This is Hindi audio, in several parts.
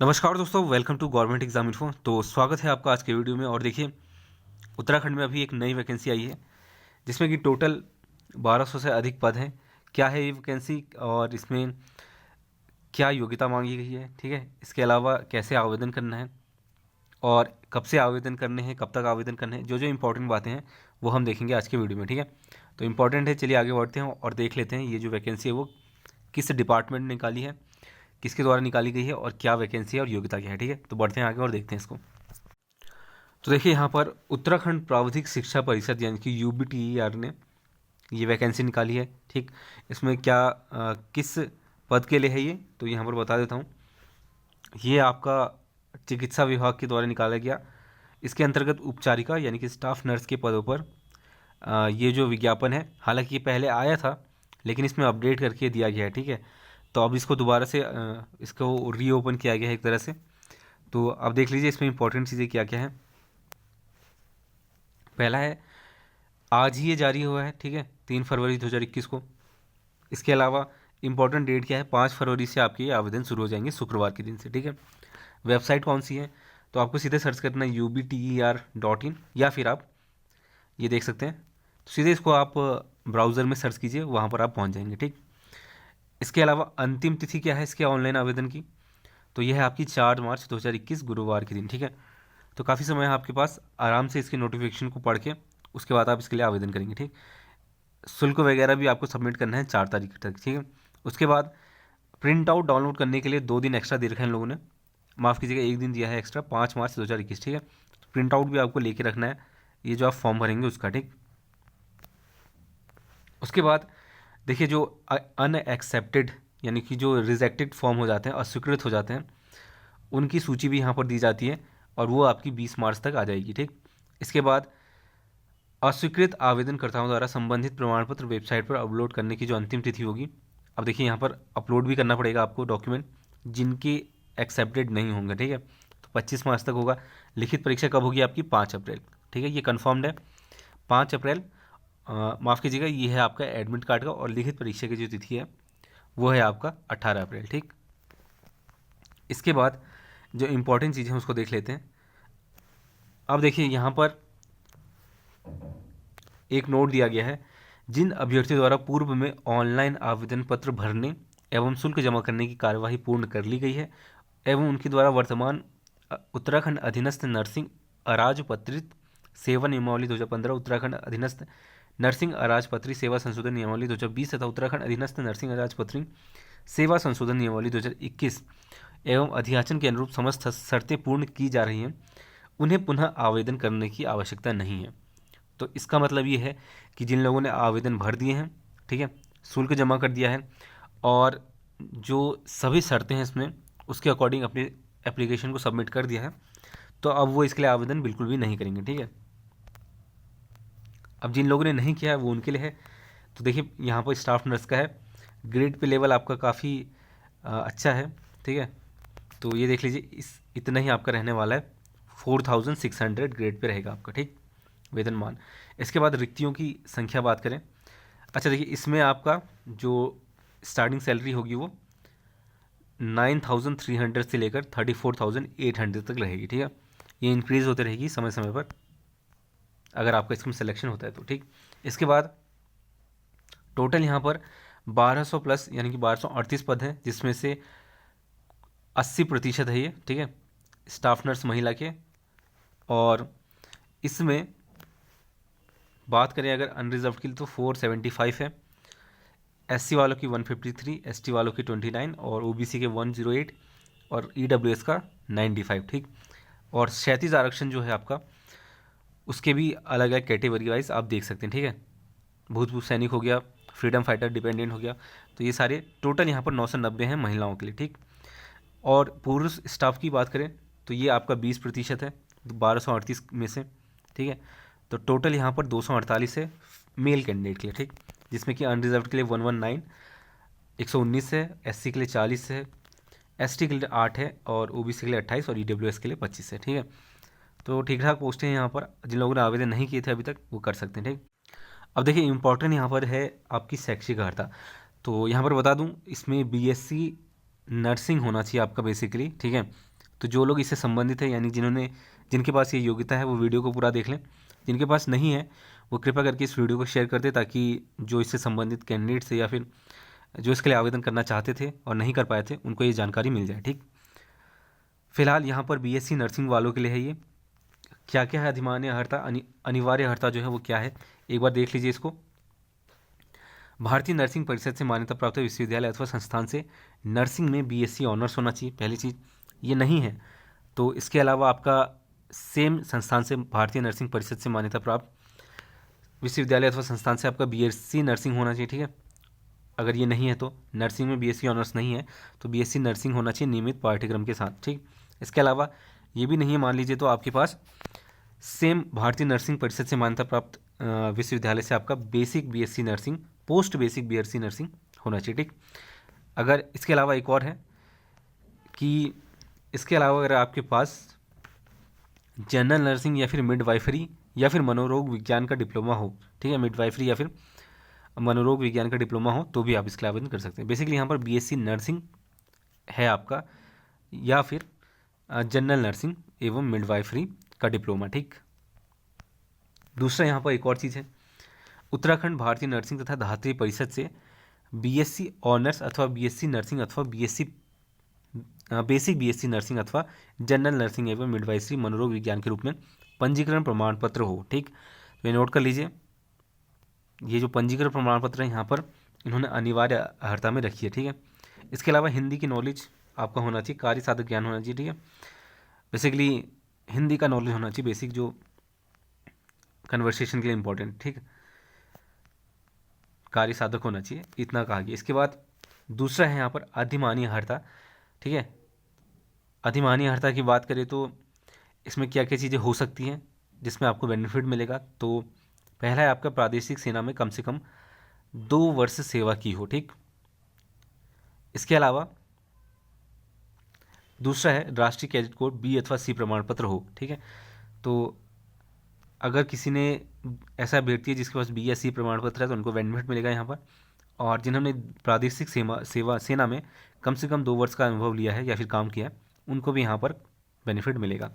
नमस्कार दोस्तों, welcome to government exam info. तो स्वागत है आपका आज के वीडियो में। और देखिए, उत्तराखंड में अभी एक नई वैकेंसी आई है जिसमें कि टोटल 1200 से अधिक पद हैं। क्या है ये वैकेंसी और इसमें क्या योग्यता मांगी गई है, ठीक है, इसके अलावा कैसे आवेदन करना है और कब से आवेदन करने हैं, कब तक आवेदन करने हैं, जो जो इंपॉर्टेंट बातें हैं वो हम देखेंगे आज के वीडियो में, ठीक है। तो इंपॉर्टेंट है, चलिए आगे बढ़ते हैं और देख लेते हैं ये जो वैकेंसी है वो किस डिपार्टमेंट ने निकाली है, किसके द्वारा निकाली गई है और क्या वैकेंसी है और योग्यता क्या है, ठीक है। तो बढ़ते हैं आगे और देखते हैं इसको। तो देखिए, यहाँ पर उत्तराखंड प्राविधिक शिक्षा परिषद यानी कि यूबीटीईआर ने ये वैकेंसी निकाली है, ठीक। इसमें क्या किस पद के लिए है ये, तो यहाँ पर बता देता हूँ। ये आपका चिकित्सा विभाग के द्वारा निकाला गया। इसके अंतर्गत उपचारिका यानी कि स्टाफ नर्स के पदों पर ये जो विज्ञापन है, हालांकि ये पहले आया था लेकिन इसमें अपडेट करके दिया गया है, ठीक है। तो अब इसको दोबारा से इसको रीओपन किया गया है एक तरह से। तो अब देख लीजिए इसमें इंपॉर्टेंट चीज़ें क्या क्या है। पहला है, आज ही ये जारी हुआ है, ठीक है, 3 फरवरी 2021 को। इसके अलावा इंपॉर्टेंट डेट क्या है, 5 फरवरी से आपके ये आवेदन शुरू हो जाएंगे, शुक्रवार के दिन से, ठीक है। वेबसाइट कौन सी है, तो आपको सीधे सर्च करना है ubter.in, या फिर आप ये देख सकते हैं। तो सीधे इसको आप ब्राउज़र में सर्च कीजिए, वहाँ पर आप पहुँच जाएंगे, ठीक। इसके अलावा अंतिम तिथि क्या है इसके ऑनलाइन आवेदन की, तो यह है आपकी 4 मार्च 2021 गुरुवार के दिन, ठीक है। तो काफ़ी समय है आपके पास, आराम से इसके नोटिफिकेशन को पढ़ के उसके बाद आप इसके लिए आवेदन करेंगे, ठीक। शुल्क वगैरह भी आपको सबमिट करना है 4 तारीख तक, ठीक है। उसके बाद प्रिंट आउट डाउनलोड करने के लिए 2 दिन एक्स्ट्रा दे रखा है इन लोगों ने, माफ़ कीजिएगा 1 दिन दिया है एक्स्ट्रा, 5 मार्च 2021, ठीक है। प्रिंट आउट भी आपको लेके रखना है, ये जो आप फॉर्म भरेंगे उसका, ठीक। उसके बाद देखिए, जो अनएक्सेप्टेड यानी कि जो रिजेक्टेड फॉर्म हो जाते हैं, अस्वीकृत हो जाते हैं, उनकी सूची भी यहाँ पर दी जाती है और वो आपकी 20 मार्च तक आ जाएगी, ठीक। इसके बाद अस्वीकृत आवेदनकर्ताओं द्वारा संबंधित प्रमाण पत्र वेबसाइट पर अपलोड करने की जो अंतिम तिथि होगी, अब देखिए यहाँ पर अपलोड भी करना पड़ेगा आपको डॉक्यूमेंट जिनके एक्सेप्टेड नहीं होंगे, ठीक है। तो 25 मार्च तक होगा। लिखित परीक्षा कब होगी आपकी, 5 अप्रैल, ठीक है, ये कन्फर्म्ड है, 5 अप्रैल। माफ़ कीजिएगा, ये है आपका एडमिट कार्ड का, और लिखित परीक्षा की जो तिथि है वो है आपका 18 अप्रैल, ठीक। इसके बाद जो इम्पोर्टेंट चीज़ें हैं उसको देख लेते हैं। अब देखिए यहाँ पर एक नोट दिया गया है, जिन अभ्यर्थियों द्वारा पूर्व में ऑनलाइन आवेदन पत्र भरने एवं शुल्क जमा करने की कार्यवाही पूर्ण कर ली गई है एवं उनके द्वारा वर्तमान उत्तराखंड अधीनस्थ नर्सिंग अराजपत्रित सेवा नियमावली 2015, उत्तराखंड अधीनस्थ नर्सिंग अराजपत्री सेवा संशोधन नियमावली 2020 तथा उत्तराखंड अधीनस्थ नर्सिंग अराजपत्री सेवा संशोधन नियमावली 2021 एवं अध्याचन के अनुरूप समस्त शर्तें पूर्ण की जा रही हैं, उन्हें पुनः आवेदन करने की आवश्यकता नहीं है। तो इसका मतलब ये है कि जिन लोगों ने आवेदन भर दिए हैं, ठीक है, शुल्क जमा कर दिया है और जो सभी शर्तें हैं इसमें उसके अकॉर्डिंग अपने एप्लीकेशन को सबमिट कर दिया है, तो अब वो इसके लिए आवेदन बिल्कुल भी नहीं करेंगे, ठीक है। अब जिन लोगों ने नहीं किया है वो उनके लिए है। तो देखिए यहाँ पर स्टाफ नर्स का है, ग्रेड पे लेवल आपका काफ़ी अच्छा है, ठीक है। तो ये देख लीजिए, इस इतना ही आपका रहने वाला है, 4600 ग्रेड पे रहेगा आपका, ठीक, वेतनमान। इसके बाद रिक्तियों की संख्या बात करें। अच्छा देखिए, इसमें आपका जो स्टार्टिंग सैलरी होगी वो 9300 से लेकर 34,800 तक रहेगी, ठीक है। ये इंक्रीज़ होते रहेगी समय समय पर, अगर आपका इसमें सिलेक्शन होता है तो, ठीक। इसके बाद टोटल यहाँ पर 1200 प्लस यानी कि 1238 पद हैं, जिसमें से 80% है ये, ठीक है, स्टाफ नर्स महिला के। और इसमें बात करें अगर अनरिजर्व की तो 475 है, एससी वालों की 153, एसटी वालों की 29 और ओबीसी के 108 और ईडब्ल्यूएस का 95, ठीक। और क्षैतिज आरक्षण जो है आपका, उसके भी अलग अलग कैटेगरी वाइज आप देख सकते हैं, ठीक है। भूतपूर्व सैनिक हो गया, फ्रीडम फाइटर, डिपेंडेंट हो गया, तो ये सारे टोटल यहाँ पर 990 हैं महिलाओं के लिए, ठीक। और पुरुष स्टाफ की बात करें तो ये आपका 20% है, 1238 में से, ठीक है। तो टोटल यहाँ पर 248 है मेल कैंडिडेट के लिए, ठीक, जिसमें कि अनरिजर्व के लिए 119, 119 है, एससी के लिए 40 है, एसटी के लिए 8 है और ओबीसी के लिए 28 और ईडब्ल्यूएस के लिए 25 है, ठीक है। तो ठीक ठाक पोस्टें हैं यहाँ पर, जिन लोगों ने आवेदन नहीं किए थे अभी तक वो कर सकते हैं, ठीक। अब देखिए इंपॉर्टेंट यहाँ पर है आपकी शैक्षिक अर्हता। तो यहाँ पर बता दूँ, इसमें बीएससी नर्सिंग होना चाहिए आपका बेसिकली, ठीक है। तो जो लोग इससे संबंधित है यानी जिनके पास ये योग्यता है वो वीडियो को पूरा देख लें, जिनके पास नहीं है वो कृपया करके इस वीडियो को शेयर कर दें, ताकि जो इससे संबंधित कैंडिडेट्स या फिर जो इसके लिए आवेदन करना चाहते थे और नहीं कर पाए थे उनको ये जानकारी मिल जाए। ठीक, फिलहाल यहाँ पर बीएससी नर्सिंग वालों के लिए है ये। क्या क्या है अधिमान्य अर्हता, अनिवार्य अर्हता जो है वो क्या है, एक बार देख लीजिए इसको। भारतीय नर्सिंग परिषद से मान्यता प्राप्त विश्वविद्यालय अथवा संस्थान से नर्सिंग में बीएससी ऑनर्स होना चाहिए, पहली चीज़। ये नहीं है तो इसके अलावा आपका सेम संस्थान से, भारतीय नर्सिंग परिषद से मान्यता प्राप्त विश्वविद्यालय अथवा संस्थान से आपका बीएससी नर्सिंग होना चाहिए। ठीक है, अगर ये नहीं है तो नर्सिंग में बीएससी ऑनर्स नहीं है तो बीएससी नर्सिंग होना चाहिए नियमित पाठ्यक्रम के साथ। ठीक, इसके अलावा ये भी नहीं है मान लीजिए तो आपके पास सेम भारतीय नर्सिंग परिषद से मान्यता प्राप्त विश्वविद्यालय से आपका basic BSc nursing, post basic BSc nursing होना चाहिए। ठीक, अगर इसके अलावा एक और है कि इसके अलावा अगर आपके पास जनरल नर्सिंग या फिर मिडवाइफरी या फिर मनोरोग विज्ञान का डिप्लोमा हो, ठीक है, मिडवाइफरी या फिर मनोरोग विज्ञान का डिप्लोमा हो तो भी आप इसके लिए आवेदन कर सकते हैं। बेसिकली यहाँ पर बीएससी नर्सिंग है आपका या फिर जनरल नर्सिंग एवं मिडवाइफरी का डिप्लोमा। ठीक, दूसरा यहाँ पर एक और चीज़ है, उत्तराखंड भारतीय नर्सिंग तथा धात्री परिषद से बीएससी ऑनर्स अथवा बीएससी नर्सिंग अथवा बीएससी बेसिक बीएससी नर्सिंग अथवा जनरल नर्सिंग एवं मिडवाइफरी मनोरोग विज्ञान के रूप में पंजीकरण प्रमाण पत्र हो। ठीक, तो ये नोट कर लीजिए, ये जो पंजीकरण प्रमाण पत्र है यहाँ पर इन्होंने अनिवार्य अर्हता में रखी है। ठीक है, इसके अलावा हिंदी की नॉलेज आपका होना चाहिए, कार्य साधक ज्ञान होना चाहिए। ठीक है, बेसिकली हिंदी का नॉलेज होना चाहिए बेसिक, जो कन्वर्सेशन के लिए इंपॉर्टेंट। ठीक, कार्य साधक होना चाहिए, इतना कहा गया। इसके बाद दूसरा है यहाँ पर अधिमान्य अर्हता। ठीक है, अधिमान्य अर्हता की बात करें तो इसमें क्या क्या चीज़ें हो सकती हैं जिसमें आपको बेनिफिट मिलेगा। तो पहला है आपका प्रादेशिक सेना में कम से कम 2 वर्ष सेवा की हो। ठीक, इसके अलावा दूसरा है राष्ट्रीय कैडेट कोर बी अथवा सी प्रमाण पत्र हो। ठीक है, तो अगर किसी ने ऐसा अभ्यर्थी है जिसके पास बी या सी प्रमाण पत्र है तो उनको बेनिफिट मिलेगा यहाँ पर। और जिन्होंने प्रादेशिक सेना में कम से कम 2 वर्ष का अनुभव लिया है या फिर काम किया है उनको भी यहाँ पर बेनिफिट मिलेगा।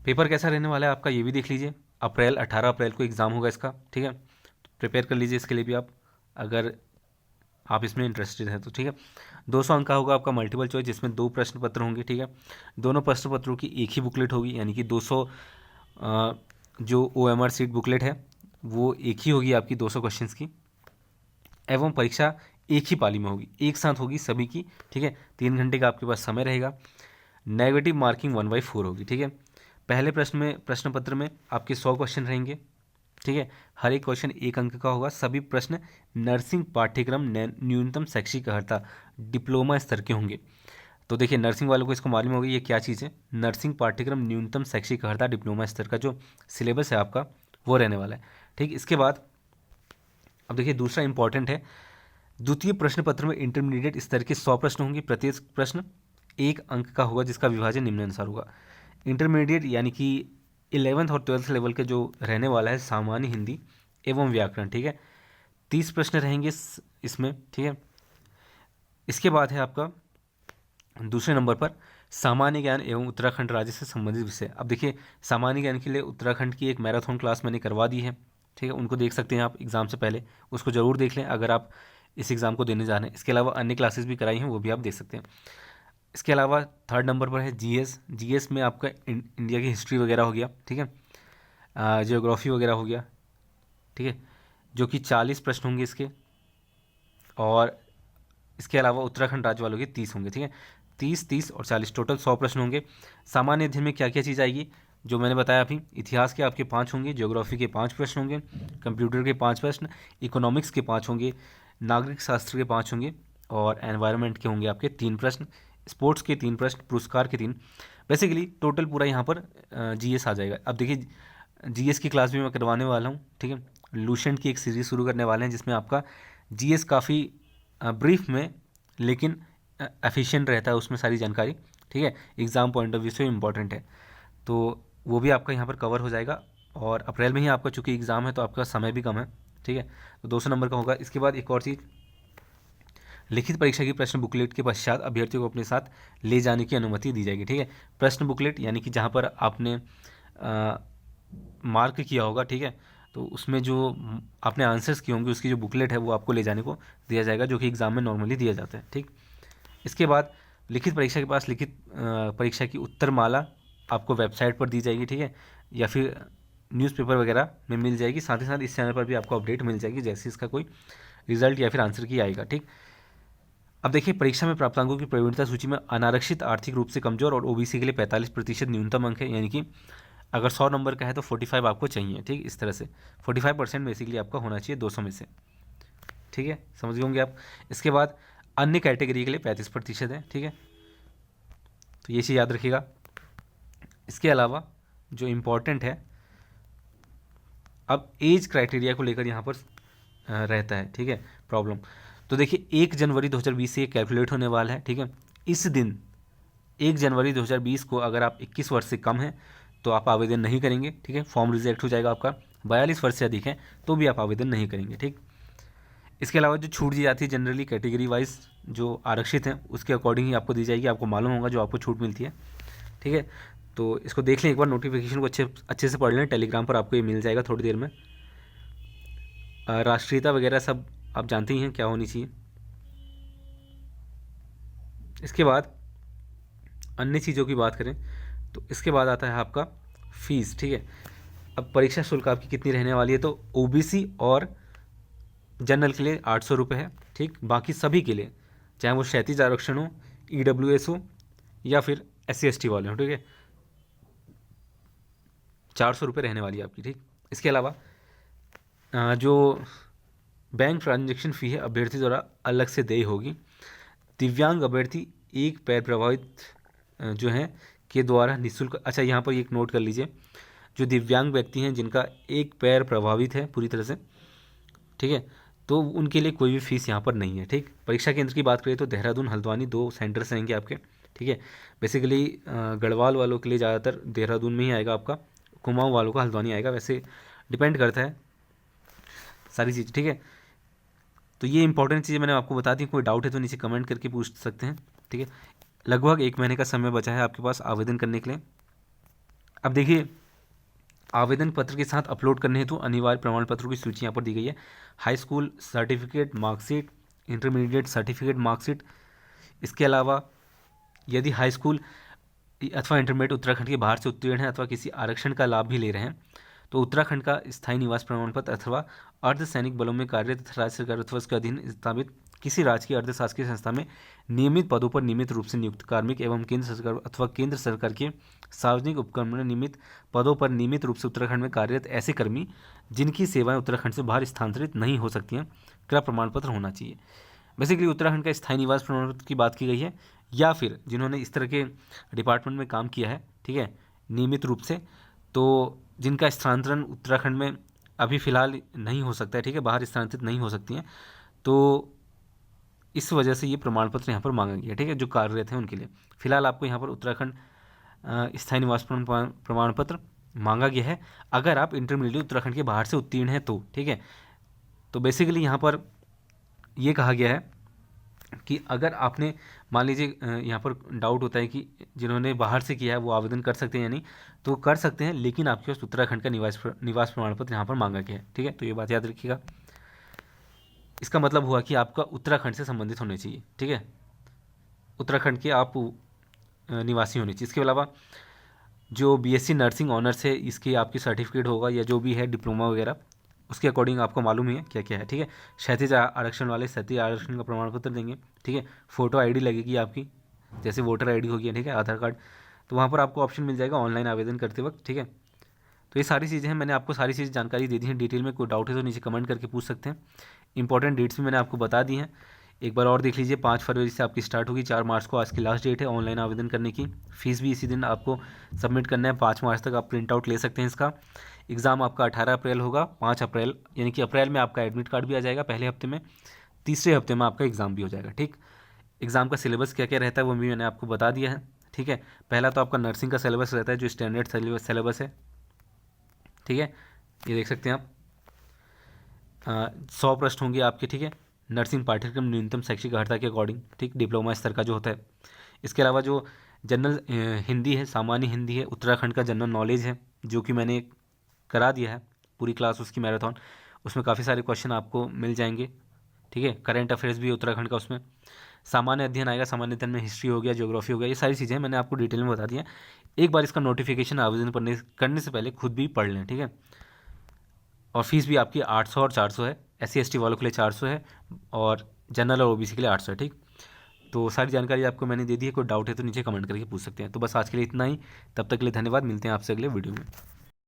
पेपर कैसा रहने वाला है आपका ये भी देख लीजिए। 18 अप्रैल को एग्ज़ाम होगा इसका। ठीक है, तो प्रिपेयर कर लीजिए इसके लिए भी आप, अगर आप इसमें इंटरेस्टेड हैं तो। ठीक है, 200 अंक का होगा आपका मल्टीपल चॉइस, जिसमें 2 प्रश्न पत्र होंगे। ठीक है, दोनों प्रश्न पत्रों की एक ही बुकलेट होगी, यानी कि 200 जो OMR सीट बुकलेट है वो एक ही होगी आपकी 200 क्वेश्चंस की, एवं परीक्षा एक ही पाली में होगी, एक साथ होगी सभी की। ठीक है, 3 घंटे का आपके पास समय रहेगा। नेगेटिव मार्किंग 1/4 होगी। ठीक है, पहले प्रश्न पत्र में आपके 100 क्वेश्चन रहेंगे। ठीक है, हर एक क्वेश्चन 1 अंक का होगा। सभी प्रश्न नर्सिंग पाठ्यक्रम न्यूनतम शैक्षिक अर्हता डिप्लोमा स्तर के होंगे। तो देखिए नर्सिंग वालों को इसको मालूम होगी ये क्या चीज़ है, नर्सिंग पाठ्यक्रम न्यूनतम शैक्षिक अर्हता डिप्लोमा स्तर का जो सिलेबस है आपका वो रहने वाला है। ठीक, इसके बाद अब देखिए दूसरा इंपॉर्टेंट है, द्वितीय प्रश्न पत्र में इंटरमीडिएट स्तर के 100 प्रश्न होंगे। प्रत्येक प्रश्न 1 अंक का होगा, जिसका विभाजन निम्नानुसार होगा। इंटरमीडिएट यानी कि 11th और 12th लेवल के जो रहने वाला है सामान्य हिंदी एवं व्याकरण। ठीक है, 30 प्रश्न रहेंगे इसमें। ठीक है, इसके बाद है आपका दूसरे नंबर पर सामान्य ज्ञान एवं उत्तराखंड राज्य से संबंधित विषय। अब देखिए सामान्य ज्ञान के लिए उत्तराखंड की एक मैराथन क्लास मैंने करवा दी है। ठीक है, उनको देख सकते हैं आप एग्ज़ाम से पहले, उसको ज़रूर देख लें अगर आप इस एग्ज़ाम को देने जा रहे हैं। इसके अलावा अन्य क्लासेस भी कराई हैं, वो भी आप देख सकते हैं। इसके अलावा 3rd नंबर पर है जीएस में आपका इंडिया की हिस्ट्री वगैरह हो गया। ठीक है, जियोग्राफी वगैरह हो गया। ठीक है, जो कि 40 प्रश्न होंगे इसके, और इसके अलावा उत्तराखंड राज्य वालों के 30 होंगे। ठीक है, 30 और 40 टोटल 100 प्रश्न होंगे। सामान्य अध्ययन में क्या क्या चीज़ आएगी जो मैंने बताया अभी, इतिहास के आपके 5 होंगे, ज्योग्राफी के 5 प्रश्न होंगे, कंप्यूटर के 5 प्रश्न, इकोनॉमिक्स के 5 होंगे, नागरिक शास्त्र के 5 होंगे, और एनवायरनमेंट के होंगे आपके 3 प्रश्न, स्पोर्ट्स के 3 प्रश्न, पुरस्कार के 3। बेसिकली टोटल पूरा यहाँ पर जीएस आ जाएगा। अब देखिए जीएस की क्लास भी मैं करवाने वाला हूँ। ठीक है, लूसेंट की एक सीरीज शुरू करने वाले हैं जिसमें आपका जीएस काफ़ी ब्रीफ में लेकिन एफिशिएंट रहता है, उसमें सारी जानकारी। ठीक है, एग्ज़ाम पॉइंट ऑफ व्यू से इम्पॉर्टेंट है, तो वो भी आपका यहाँ पर कवर हो जाएगा। और अप्रैल में ही आपका चूँकि एग्ज़ाम है तो आपका समय भी कम है। ठीक है, तो 200 नंबर का होगा। इसके बाद एक और चीज़, लिखित परीक्षा की प्रश्न बुकलेट के पश्चात अभ्यर्थियों को अपने साथ ले जाने की अनुमति दी जाएगी। ठीक है, प्रश्न बुकलेट यानी कि जहाँ पर आपने मार्क किया होगा, ठीक है, तो उसमें जो आपने आंसर्स किए होंगे उसकी जो बुकलेट है वो आपको ले जाने को दिया जाएगा, जो कि एग्ज़ाम में नॉर्मली दिया जाता है। ठीक, इसके बाद लिखित परीक्षा के पास लिखित परीक्षा की उत्तरमाला आपको वेबसाइट पर दी जाएगी। ठीक है, या फिर न्यूज़पेपर वगैरह में मिल जाएगी। साथ ही साथ इस चैनल पर भी आपको अपडेट मिल जाएगी जैसे इसका कोई रिजल्ट या फिर आंसर की आएगा। ठीक, अब देखिए परीक्षा में प्राप्तांकों की प्रवीणता सूची में अनारक्षित, आर्थिक रूप से कमजोर और ओबीसी के लिए 45% न्यूनतम अंक है, यानी कि अगर 100 नंबर का है तो 45 आपको चाहिए। ठीक, इस तरह से 45% बेसिकली आपका होना चाहिए 200 में से। ठीक है, समझ गए होंगे आप। इसके बाद अन्य कैटेगरी के लिए 35% है। ठीक है, तो ये चीज़ याद रखिएगा। इसके अलावा जो इम्पोर्टेंट है, अब एज क्राइटेरिया को लेकर यहाँ पर रहता है। ठीक है, प्रॉब्लम। तो देखिए 1 जनवरी 2020 से ये कैलकुलेट होने वाला है। ठीक है, इस दिन 1 जनवरी 2020 को अगर आप 21 वर्ष से कम हैं तो आप आवेदन नहीं करेंगे। ठीक है, फॉर्म रिजेक्ट हो जाएगा आपका। 42 वर्ष से अधिक है तो भी आप आवेदन नहीं करेंगे। ठीक, इसके अलावा जो छूट दी जाती है जनरली कैटेगरी वाइज जो आरक्षित हैं उसके अकॉर्डिंग ही आपको दी जाएगी। आपको मालूम होगा जो आपको छूट मिलती है। ठीक है, तो इसको देख लें एक बार, नोटिफिकेशन को अच्छे से पढ़ लें। टेलीग्राम पर आपको ये मिल जाएगा थोड़ी देर में। राष्ट्रीयता वगैरह सब आप जानते ही हैं क्या होनी चाहिए। इसके बाद अन्य चीज़ों की बात करें तो इसके बाद आता है आपका फीस। ठीक है, अब परीक्षा शुल्क आपकी कितनी रहने वाली है, तो ओबीसी और जनरल के लिए 800 रुपये है। ठीक, बाकी सभी के लिए चाहे वो क्षैतिज आरक्षण हो, ईडब्ल्यूएस हो या फिर SC ST वाले हो, ठीक है, 400 रुपये रहने वाली है आपकी। ठीक, इसके अलावा जो बैंक ट्रांजैक्शन फ़ी है अभ्यर्थी द्वारा अलग से देय होगी। दिव्यांग अभ्यर्थी एक पैर प्रभावित जो हैं के द्वारा निःशुल्क, अच्छा यहाँ पर एक नोट कर लीजिए, जो दिव्यांग व्यक्ति हैं जिनका एक पैर प्रभावित है पूरी तरह से, ठीक है, तो उनके लिए कोई भी फीस यहाँ पर नहीं है। ठीक, परीक्षा केंद्र की बात करें तो देहरादून, हल्द्वानी 2 सेंटर्स रहेंगे आपके। ठीक है, बेसिकली गढ़वाल वालों के लिए ज़्यादातर देहरादून में ही आएगा आपका, कुमाऊँ वालों का हल्द्वानी आएगा, वैसे डिपेंड करता है सारी चीज़। ठीक है, तो ये इंपॉर्टेंट चीज़ें मैंने आपको बता दी। कोई डाउट है तो नीचे कमेंट करके पूछ सकते हैं। ठीक है, लगभग 1 महीने का समय बचा है आपके पास आवेदन करने के लिए। अब देखिए आवेदन पत्र के साथ अपलोड करने हेतु अनिवार्य प्रमाण पत्रों की सूची यहाँ पर दी गई है। High school certificate marksheet, intermediate certificate marksheet. इसके अलावा यदि हाई स्कूल अथवा इंटरमीडिएट उत्तराखंड के बाहर से उत्तीर्ण है अथवा किसी आरक्षण का लाभ भी ले रहे हैं तो उत्तराखंड का स्थायी निवास प्रमाण पत्र अथवा अर्धसैनिक बलों में कार्यरत तथा राज्य सरकार अथवा उसके अधीन स्थापित किसी राजकीय अर्धशासकीय संस्था में नियमित पदों पर नियमित रूप से नियुक्त कार्मिक एवं केंद्र सरकार अथवा केंद्र सरकार के सार्वजनिक उपक्रम में नियमित पदों पर नियमित रूप से उत्तराखंड में कार्यरत ऐसे कर्मी जिनकी सेवाएं उत्तराखंड से बाहर स्थानांतरित नहीं हो सकती हैं का प्रमाण पत्र होना चाहिए। बेसिकली उत्तराखंड का स्थायी निवास प्रमाण पत्र की बात की गई है, या फिर जिन्होंने इस तरह के डिपार्टमेंट में काम किया है, ठीक है, नियमित रूप से, तो जिनका स्थानांतरण उत्तराखंड में अभी फ़िलहाल नहीं हो सकता है, ठीक है, बाहर स्थानांतरित नहीं हो सकती हैं, तो इस वजह से ये प्रमाण पत्र यहाँ पर मांगा गया। ठीक है, जो कार्यरत हैं उनके लिए फ़िलहाल आपको यहाँ पर उत्तराखंड स्थायी निवास प्रमाण पत्र मांगा गया है अगर आप इंटरमीडिएट उत्तराखंड के बाहर से उत्तीर्ण हैं तो। ठीक है, तो बेसिकली यहाँ पर ये कहा गया है कि अगर आपने मान लीजिए यहाँ पर डाउट होता है कि जिन्होंने बाहर से किया है वो आवेदन कर सकते हैं या नहीं, तो कर सकते हैं, लेकिन आपके पास उत्तराखंड का निवास प्रमाण पत्र यहाँ पर मांगा गया है। ठीक है, तो ये बात याद रखिएगा। इसका मतलब हुआ कि आपका उत्तराखंड से संबंधित होने चाहिए। ठीक है, उत्तराखंड के आप निवासी होने चाहिए। इसके अलावा जो BSc नर्सिंग ऑनर्स है इसकी आपकी सर्टिफिकेट होगा या जो भी है डिप्लोमा वगैरह, उसके अकॉर्डिंग आपको मालूम ही है क्या क्या है। ठीक है, क्षैतिज आरक्षण वाले क्षैतिज आरक्षण का प्रमाण पत्र देंगे। ठीक है, फ़ोटो ID लगेगी आपकी, जैसे वोटर ID होगी, ठीक है, आधार कार्ड, तो वहाँ पर आपको ऑप्शन मिल जाएगा ऑनलाइन आवेदन करते वक्त। ठीक है, तो ये सारी चीज़ें हैं, मैंने आपको सारी चीज़ जानकारी दे दी है डिटेल में। कोई डाउट है तो नीचे कमेंट करके पूछ सकते हैं। इंपॉर्टेंट डेट्स भी मैंने आपको बता दी हैं, एक बार और देख लीजिए। 5 फरवरी से आपकी स्टार्ट होगी, 4 मार्च को आज की लास्ट डेट है ऑनलाइन आवेदन करने की। फीस भी इसी दिन आपको सबमिट करना है, 5 मार्च तक आप प्रिंट आउट ले सकते हैं इसका। एग्ज़ाम आपका 18 अप्रैल होगा, 5 अप्रैल यानी कि अप्रैल में आपका एडमिट कार्ड भी आ जाएगा पहले हफ्ते में, तीसरे हफ्ते में आपका एग्ज़ाम भी हो जाएगा। ठीक, एग्ज़ाम का सिलेबस क्या क्या रहता है वो भी मैंने आपको बता दिया है। ठीक है, पहला तो आपका नर्सिंग का सिलेबस रहता है जो स्टैंडर्ड सिलेबस है। ठीक है, ये देख सकते हैं आप, 100 प्रश्न होंगे आपके। ठीक है, नर्सिंग पाठ्यक्रम न्यूनतम शैक्षिक अर्हता के अकॉर्डिंग, ठीक, डिप्लोमा स्तर का जो होता है। इसके अलावा जो जनरल हिंदी है, सामान्य हिंदी है, उत्तराखंड का जनरल नॉलेज है, जो कि मैंने करा दिया है पूरी क्लास उसकी मैराथन, उसमें काफ़ी सारे क्वेश्चन आपको मिल जाएंगे, ठीक है। करंट अफेयर्स भी है उत्तराखंड का उसमें। सामान्य अध्ययन आएगा, सामान्य अध्ययन में हिस्ट्री हो गया, ज्योग्राफी हो गया, ये सारी चीज़ें मैंने आपको डिटेल में बता दी हैं। एक बार इसका नोटिफिकेशन आवेदन करने से पहले खुद भी पढ़ लें, ठीक है। और फीस भी आपकी 800 और 400 है, SC ST वालों के लिए 400 है और जनरल और OBC के लिए 800 है, ठीक। तो सारी जानकारी आपको मैंने दे दी है, कोई डाउट है तो नीचे कमेंट करके पूछ सकते हैं। तो बस आज के लिए इतना ही, तब तक के लिए धन्यवाद, मिलते हैं आपसे अगले वीडियो में।